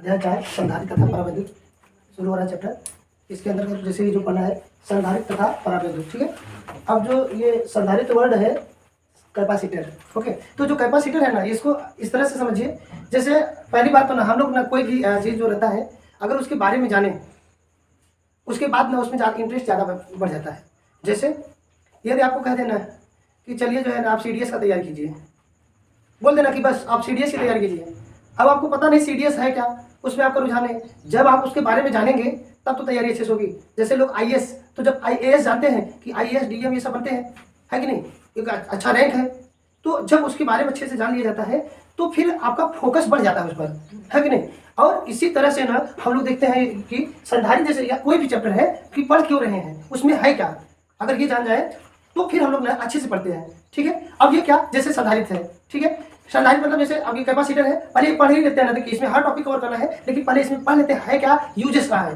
अध्याय 4 संधारित्र तथा परावैद्युत शुरू हो रहा है चैप्टर। इसके अंदर जैसे ही जो पढ़ना है संधारित्र तथा परावैद्युत, ठीक है। अब जो ये संधारित्र वर्ड है कैपेसिटर, ओके। तो जो कैपेसिटर है ना, इसको इस तरह से समझिए, जैसे पहली बात तो ना हम लोग ना कोई भी चीज़ जो रहता है अगर उसके बारे में जाने उसके बाद ना उसमें इंटरेस्ट ज़्यादा बढ़ जाता है। जैसे यदि आपको कह देना कि चलिए जो है ना आप CDS का तैयारी कीजिए, बोल देना कि बस आप CDS की तैयारी कीजिए। अब आपको पता नहीं CDS है क्या, उसमें आपका रुझान है। जब आप उसके बारे में जानेंगे तब तो तैयारी अच्छे से होगी। जैसे लोग IAS, तो जब IAS जानते हैं कि IAS DM ये सब बनते हैं, है कि नहीं, एक अच्छा रैंक है, तो जब उसके बारे में अच्छे से जान लिया जाता है तो फिर आपका फोकस बढ़ जाता है उस पर, है कि नहीं। और इसी तरह से ना हम लोग देखते हैं कि संधारित्र जैसे या कोई भी चैप्टर है कि पढ़ क्यों रहे हैं, उसमें है क्या, अगर ये जान जाए तो फिर हम लोग ना अच्छे से पढ़ते हैं, ठीक है। अब ये क्या, जैसे संधारित्र है, ठीक है। संधारित्र मतलब जैसे अब ये कैपेसिटर है, पहले पढ़ ही लेते हैं ना, देखिए इसमें हर टॉपिक कवर करना है, लेकिन पहले इसमें पढ़ लेते हैं क्या यूजेस का है।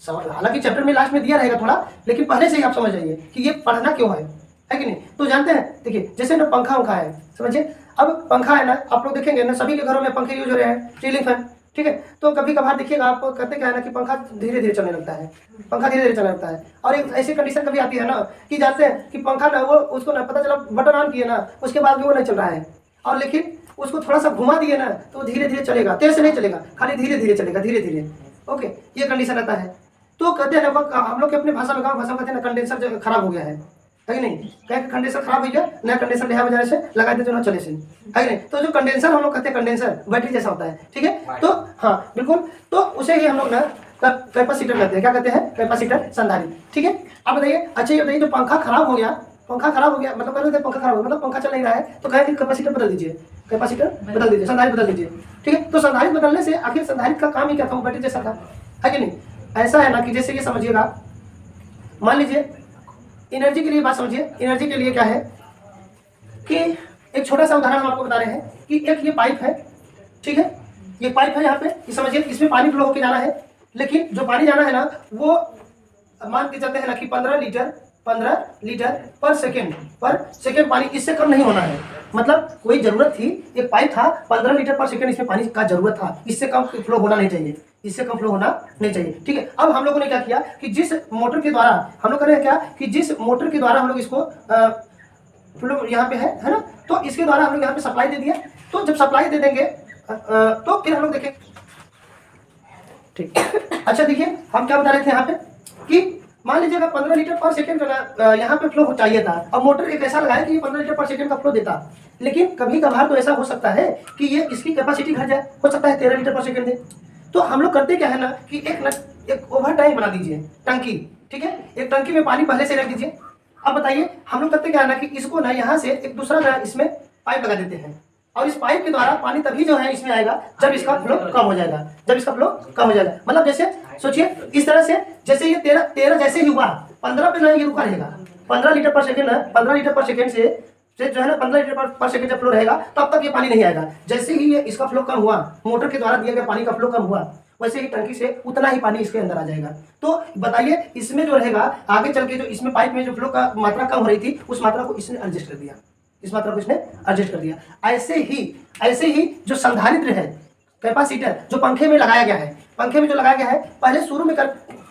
हालांकि चैप्टर में लास्ट में दिया रहेगा थोड़ा, लेकिन पहले से ही आप समझ जाइए कि ये पढ़ना क्यों है कि नहीं। तो जानते हैं, देखिए जैसे ना पंखा उंखा है, समझिए। अब पंखा है ना, आप लोग देखेंगे ना सभी के घरों में पंखे यूज हो रहे हैं, सीलिंग फैन, ठीक है। तो कभी कभार देखिएगा आप कहते क्या है ना कि पंखा धीरे धीरे चलने लगता है, पंखा धीरे धीरे चलने लगता है। और एक ऐसी कंडीशन कभी आती है ना कि जानते हैं कि पंखा ना वो उसको ना पता चला बटन ऑन किए ना, उसके बाद भी वो नहीं चल रहा है, और लेकिन उसको थोड़ा सा घुमा दिए ना तो धीरे धीरे चलेगा, तेज से नहीं चलेगा, खाली धीरे धीरे चलेगा, धीरे धीरे, ओके। ये कंडीशन आता है। तो कहते हैं ना, हम लोग के अपने भाषा में गाँव भाषा में कहते हैं ना कंडेंसर जो खराब हो गया है कि नहीं, क्या कंडेंसर खराब हो गया, नया कंडेंसर लिया बजाने से लगा देते जो ना चले से, है कि नहीं। तो जो कंडेंसर हम लोग कहते हैं कंडेंसर बैटरी जैसा होता है, ठीक है। तो हाँ बिल्कुल, तो उसे ही हम लोग ना कैपेसिटर कहते हैं, क्या कहते हैं, कैपेसिटर, संधारित्र, ठीक है। अब बताइए, अच्छा ये बताइए जो पंखा खराब हो गया, पंखा खराब हो गया मतलब कहते पंखा खराब हो गया मतलब पंखा चल नहीं रहा है, तो कहें कि कैपेसिटर बदल दीजिए, कैपेसिटर बदल दीजिए, संधारित्र बदल दीजिए, ठीक है। तो संधारित्र बदलने से आखिर संधारित्र का काम ही क्या था, वो बैटरी जैसा था, है कि नहीं। ऐसा है ना कि जैसे ये समझिएगा, मान लीजिए एनर्जी के लिए बात समझिए, एनर्जी के लिए क्या है कि एक छोटा सा उदाहरण हम आपको बता रहे हैं कि एक ये पाइप है, ठीक है। ये पाइप है यहाँ पे, ये समझिए इसमें पानी फ्लो होकर जाना है, लेकिन जो पानी जाना है ना वो मान के चलते हैं ना कि 15 लीटर पर सेकेंड पानी, इससे कम नहीं होना है। मतलब कोई जरूरत थी, एक पाइप था 15 लीटर पर सेकेंड इसमें पानी का जरूरत था, इससे कम फ्लो होना नहीं चाहिए, इससे कम फ्लो होना नहीं चाहिए, ठीक है। अब हम लोगों ने क्या किया कि जिस मोटर के द्वारा हम लोग करें क्या कि जिस मोटर के द्वारा हम लोग इसको फ्लो यहाँ पे है ना, तो इसके द्वारा हम लोग यहाँ पे सप्लाई दे दिया। तो जब सप्लाई दे देंगे तो फिर हम लोग देखें, ठीक। अच्छा देखिए हम क्या बता रहे थे यहाँ पे कि मान लीजिएगा 15 लीटर पर सेकेंड का यहाँ पे फ्लो चाहिए था। अब मोटर एक ऐसा लगाया कि ये 15 लीटर पर सेकेंड का फ्लो देता, लेकिन कभी कभार तो ऐसा हो सकता है कि ये इसकी कैपेसिटी घट जाए, हो सकता है 13 लीटर पर सेकेंड दे। तो हम लोग करते क्या है ना कि एक ओवर टैंक बना दीजिए, टंकी, ठीक है। एक टंकी में पानी पहले से रख दीजिए। अब बताइए हम लोग करते क्या है ना कि इसको ना यहाँ से एक दूसरा ना इसमें पाइप लगा देते हैं, और इस पाइप के द्वारा पानी तभी जो है इसमें आएगा जब इसका फ्लो कम हो जाएगा, जब इसका फ्लो कम हो जाएगा। मतलब जैसे सोचिए इस तरह से, जैसे ये 13 जैसे ही हुआ 15 पे ना ये रुका रहेगा, 15 लीटर पर सेकेंड है, 15 लीटर पर सेकेंड से जो है ना 15 लीटर पर सेकेंड जब फ्लो रहेगा तब तक ये पानी नहीं आएगा। जैसे ही ये इसका फ्लो कम हुआ, मोटर के द्वारा दिया गया पानी का फ्लो कम हुआ, वैसे ही टंकी से उतना ही पानी इसके अंदर आ जाएगा। तो बताइए इसमें जो रहेगा आगे चल के जो इसमें पाइप में जो फ्लो का मात्रा कम हो रही थी उस मात्रा को इसने एडजस्ट कर दिया, इस मात्रा को इसने एडजस्ट कर दिया। ऐसे ही जो संधारित्र है, कैपेसिटर जो पंखे में लगाया गया है, पंखे में जो लगाया गया है पहले शुरू में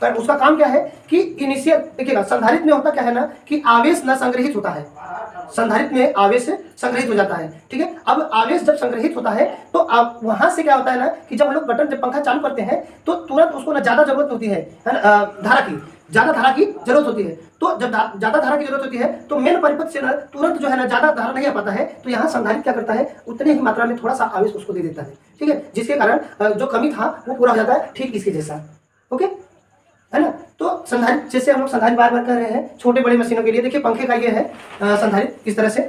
उसका काम क्या है कि इनिशियल, देखिएगा संधारित्र में होता क्या है ना कि आवेश न संग्रहित होता है, संधारित्र में आवेश संग्रहित हो जाता है, ठीक है। अब आवेश जब संग्रहित होता है तो आप वहां से क्या होता है ना कि जब हम लोग जब पंखा चालू करते हैं तो तुरंत उसको ना ज्यादा जरूरत होती है ज्यादा धारा की जरूरत होती है। तो जब ज्यादा धारा की जरूरत होती है तो मेन परिपथ से ना तुरंत जो है ना ज्यादा धारा नहीं आ पाता है, तो यहाँ संधारित्र क्या करता है उतनी ही मात्रा में थोड़ा सा आवेश उसको दे देता है, ठीक है। जिसके कारण जो कमी था वो पूरा हो जाता है, ठीक इसके जैसा, ओके, है ना। तो संधारित्र जैसे हम लोग संधारित्र बार बार कर रहे हैं छोटे बड़े मशीनों के लिए, देखिए पंखे का ये है संधारित्र किस तरह से,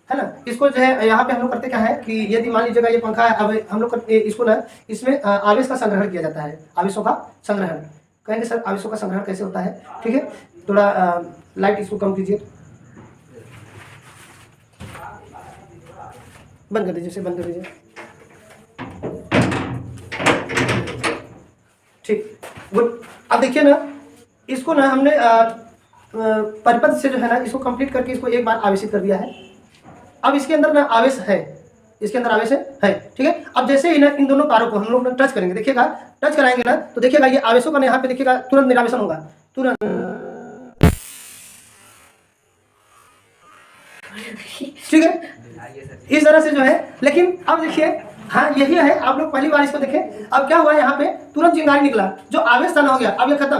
है ना। इसको जो है यहाँ पे हम लोग करते क्या है कि यदि मान लीजिएगा ये पंखा है, अब हम लोग इसको ना इसमें आवेश का संग्रहण किया जाता है, आवेशों का संग्रहण। कहेंगे सर आवेशों का संग्रहण कैसे होता है, ठीक है। थोड़ा लाइट इसको कम कीजिए, बंद कर दीजिए, बंद कर दीजिए, ठीक, गुड। अब देखिए ना इसको ना हमने परिपथ से जो है ना इसको कंप्लीट करके इसको एक बार आवेशित कर दिया है। अब इसके अंदर ना आवेश है, इसके अंदर आवेश है, ठीक है। अब जैसे ही ना इन दोनों तारों को हम लोग टच करेंगे, देखिएगा टच कराएंगे ना तो देखिएगा ये आवेशों का यहाँ पे देखिएगा तुरंत निरावेशन होगा, तुरंत, ठीक है, इस तरह से जो है। लेकिन अब देखिए, हाँ यही है, आप लोग पहली बार इसको देखें। अब क्या हुआ यहाँ पे तुरंत चिंगारी निकला, जो आवेश था ना हो गया, अब ये खत्म,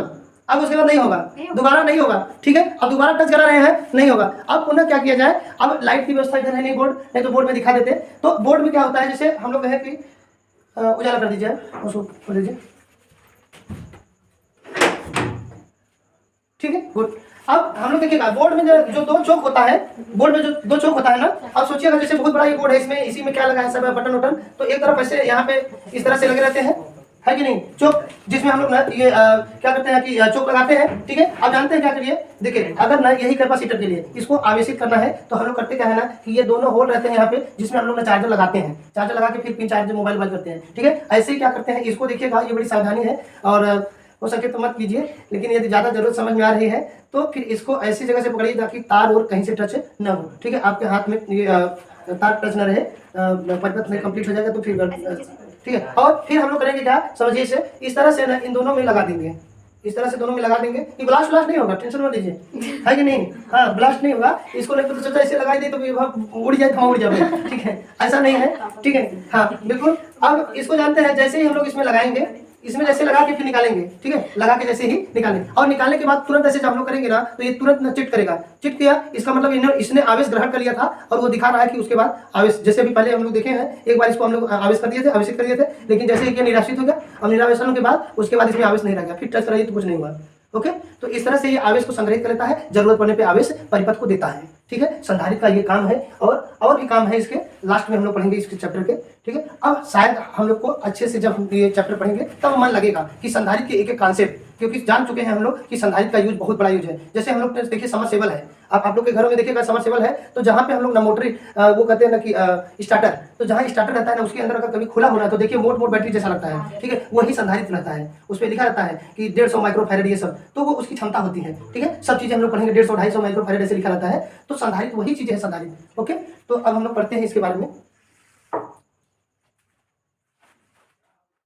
अब उसके बाद नहीं होगा, दोबारा नहीं होगा, ठीक है। अब दोबारा टच करा रहे हैं, नहीं होगा। अब पुनः क्या किया जाए, अब लाइट की व्यवस्था इधर है नहीं, बोर्ड नहीं तो बोर्ड में दिखा देते। तो बोर्ड में क्या होता है, जैसे हम लोग कहें कि उजाला कर दीजिए, उसको कर दीजिए, ठीक है, गुड। अब हम लोग देखिएगा बोर्ड में जो दो चौक होता है, बोर्ड में जो दो चौक होता है ना, अब सोचिएगा जैसे बहुत बड़ा ये बोर्ड है, इसमें इसी में क्या लगा है, सब बटन वटन, तो एक तरफ ऐसे यहाँ पे इस तरह से लगे रहते हैं, है कि नहीं, चौक, जिसमें हम लोग ना ये क्या करते हैं कि चौक लगाते हैं, ठीक है। अब जानते हैं क्या करिए, देखिए अगर ना यही कैपेसिटर के लिए इसको आवेशित करना है तो हम लोग करते क्या है ना कि ये दोनों होल रहते हैं यहाँ पे, जिसमें हम लोग ना चार्जर लगाते हैं, चार्जर लगा के फिर पिन चार्जर मोबाइल बंद करते हैं, ठीक है। ऐसे ही क्या करते हैं, इसको देखिएगा, ये बड़ी सावधानी है, और हो सके तो मत कीजिए, लेकिन यदि ज़्यादा जरूरत समझ में आ रही है तो फिर इसको ऐसी जगह से पकड़िए ताकि तार और कहीं से टच न हो, ठीक है। आपके हाथ में ये तार टच न रहे, परिपथ में कंप्लीट हो जाएगा तो फिर ठीक है। और फिर हम लोग करेंगे क्या, समझिए इसे इस तरह से ना इन दोनों में लगा देंगे, इस तरह से दोनों में लगा देंगे। ये ब्लास्ट नहीं होगा, टेंशन मत लीजिए, है कि नहीं, हाँ ब्लास्ट नहीं होगा। इसको नहीं तो सोचा ऐसे लगाई दे तो उड़ जाए, उड़ जाए, ठीक है, ऐसा नहीं है, ठीक है, हाँ बिल्कुल। अब इसको जानते हैं, जैसे ही हम लोग इसमें लगाएंगे, इसमें जैसे लगा के फिर निकालेंगे, ठीक है, लगा के जैसे ही निकालेंगे, और निकालने के बाद तुरंत ऐसे जब हम लोग करेंगे ना तो ये तुरंत चिट करेगा, चिट किया, इसका मतलब इसने आवेश ग्रहण कर लिया था, और वो दिखा रहा है कि उसके बाद आवेश, जैसे अभी पहले हम लोग देखे हैं, एक बार इसको हम लोग आवेश कर दिए थे, आवेशित कर दिए थे, लेकिन जैसे ही निराशित हो गया, अब निरावेशन के बाद उसके बाद इसमें आवेश नहीं रह गया, फिर टच कराइए तो कुछ नहीं हुआ, ओके। तो इस तरह से ये आवेश को संग्रहित कर लेता है, जरूरत पड़ने पे आवेश परिपथ को देता है, ठीक है। संधारित्र का ये काम है, और भी काम है इसके, लास्ट में हम लोग पढ़ेंगे इसके चैप्टर के, ठीक है। अब शायद हम लोग को अच्छे से जब हम ये चैप्टर पढ़ेंगे तब मन लगेगा कि संधारित्र के एक एक कॉन्सेप्ट, क्योंकि जान चुके हैं हम लोग कि संधारित्र का यूज बहुत बड़ा यूज है। जैसे हम लोग देखिए समरसेबल है, आप लोग के घरों में देखिएगा समरसेबल है, तो जहाँ पे हम लोग ना मोटरी वो कहते हैं ना कि स्टार्टर, तो जहाँ स्टार्टर रहता है ना उसके अंदर अगर कभी खुला होना है तो देखिए मोट बैटरी जैसा लगता है, ठीक है, वही संधारित्र रहता है, उस पर लिखा रहता है कि 150 माइक्रोफैरेड ये सब, तो वो उसकी क्षमता होती है, ठीक है। सब चीजें हम लोग पढ़ेंगे, 150-250 माइक्रोफैरेड ऐसे लिखा रहता है, तो संधारित्र वही चीज है, संधारित्र, ओके। तो अब हम लोग पढ़ते हैं इसके बारे में।